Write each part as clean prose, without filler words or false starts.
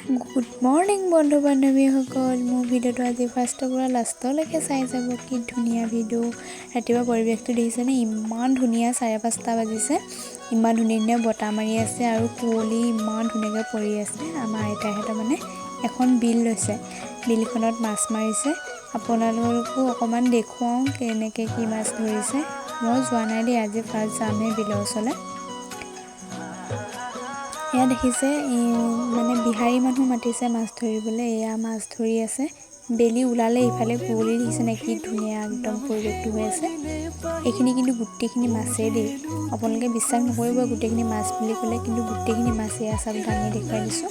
Good morning বন্ধু বান্ধৱীসকল। মোৰ ভিডিঅ'টো আজি ফাৰ্ষ্টৰ পৰা লাষ্টলৈকে চাই যাব। কি ধুনীয়া ভিডিঅ'। ৰাতিপুৱা পৰিৱেশটো দেখিছেনে? ইমান ধুনীয়া। 5:30 বাজিছে। ইমান ধুনীয়া ধুনীয়া বতাহ মাৰি আছে আৰু কুঁৱলী ইমান ধুনীয়াকৈ পৰি আছে। আমাৰ আইতাহঁতে মানে এখন বিল লৈছে, বিলখনত মাছ মাৰিছে। আপোনালোককো অকণমান দেখুৱাওঁ কেনেকৈ কি মাছ ধৰিছে। মই যোৱা নাই দেই, আজি ফাৰ্ষ্ট যামহে বিলৰ ওচৰলৈ। এয়া দেখিছে, মানে বিহাৰী মানুহ মাতিছে মাছ ধৰিবলৈ। এয়া মাছ ধৰি আছে। বেলি ওলালে ইফালে কুঁৱলী দেখিছেনে? কি ধুনীয়া একদম পৰিৱেশটো হৈ আছে। এইখিনি কিন্তু গোটেইখিনি মাছেই দেই। আপোনালোকে বিশ্বাস নকৰিব গোটেইখিনি মাছ বুলি ক'লে, কিন্তু গোটেইখিনি মাছেই আচলতে দাঙি দেখুৱাই দিছোঁ।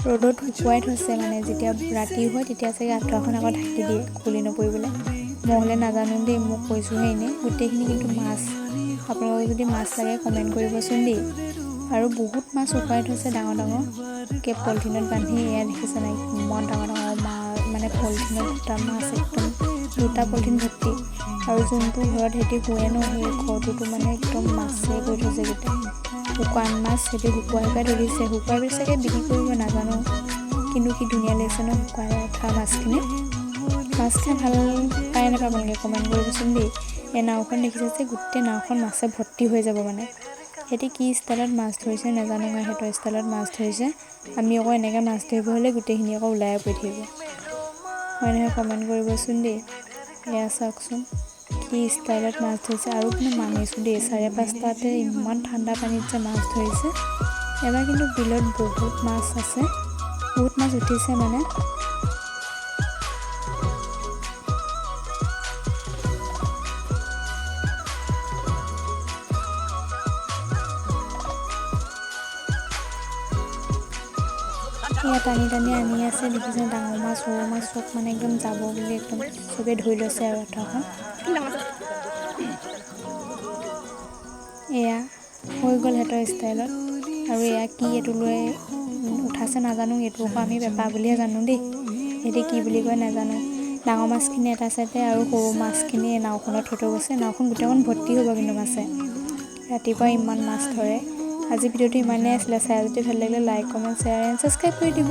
ৰ'দত শুকুৱাই থৈছে, মানে যেতিয়া ৰাতি হয় তেতিয়া চাগে আঁঠুৱাখন আকৌ ঢাকি দিয়ে কুঁৱলী নপৰিবলৈ। মই হ'লে নাজানো দেই, মোক কৈছোঁহে এনেই। গোটেইখিনি কিন্তু মাছ। আপোনালোকক যদি মাছ লাগে কমেণ্ট কৰিবচোন দেই। আৰু বহুত মাছ শুকুৱাই থৈছে ডাঙৰ ডাঙৰকৈ পলিথিনত বান্ধি। এয়া দেখিছে নাই ইমান ডাঙৰ ডাঙৰ মানে পলিথিনত দুটা মাছ, একদম দুটা পলিথিন ভৰ্তি। আৰু যোনটো ঘৰত সিহঁতি শুৱে ন, সেই ঘৰটোতো মানে একদম মাছেই কৰি থৈছে গোটেই। শুকান মাছ সিহঁতি শুকুৱাই ধৰিছে। শুকুৱাই চাগে বিক্ৰী কৰিব নাজানো, কিন্তু কি ধুনীয়া লাগিছে ন শুকুৱাই উঠা মাছখিনি। মাছ খাই ভাল পায় নাপায় আপোনালোকে কমেণ্ট কৰিবচোন দেই। এই নাওখন দেখিছে যে, গোটেই নাওখন মাছে ভৰ্তি হৈ যাব মানে। সিহঁতি কি ষ্টাইলত মাছ ধৰিছে নাজানো, সিহঁতৰ ষ্টাইলত মাছ ধৰিছে। আমি আকৌ এনেকৈ মাছ ধৰিব হ'লে গোটেইখিনি আকৌ ওলাই পৰি থাকিব, হয় নহয়? কমেণ্ট কৰিবচোন দেই। এয়া চাওকচোন কি ষ্টাইলত মাছ ধৰিছে। আৰু কিন্তু মানিছোঁ দেই, 5:30 ইমান ঠাণ্ডা পানীত যে মাছ ধৰিছে। এবাৰ কিন্তু বিলত বহুত মাছ আছে, বহুত মাছ উঠিছে মানে। এয়া টানি টানি আনি আছে, দেখিছে ডাঙৰ মাছ সৰু মাছ চব মানে একদম যাব বুলি একদম চবেই ধৰি লৈছে আৰু আঁঠুৱাখন। এয়া হৈ গ'ল সিহঁতৰ ষ্টাইলত। আৰু এয়া কি এইটো লৈ উঠাইছে নাজানো, এইটো আকৌ আমি বেপাৰ বুলিহে জানো দেই। সিহঁতি কি বুলি কয় নাজানো। ডাঙৰ মাছখিনি এটা চাইডে আৰু সৰু মাছখিনি নাওখনত থৈ গৈছে। নাওখন গোটেইখন ভৰ্তি হ'ব কিন্তু মাছে। ৰাতিপুৱা ইমান মাছ ধৰে। আজি ভিডিঅ'টো ইমানেই আছিলে। চাই যদি ভাল লাগিলে like, comment, share and subscribe কৰি দিব।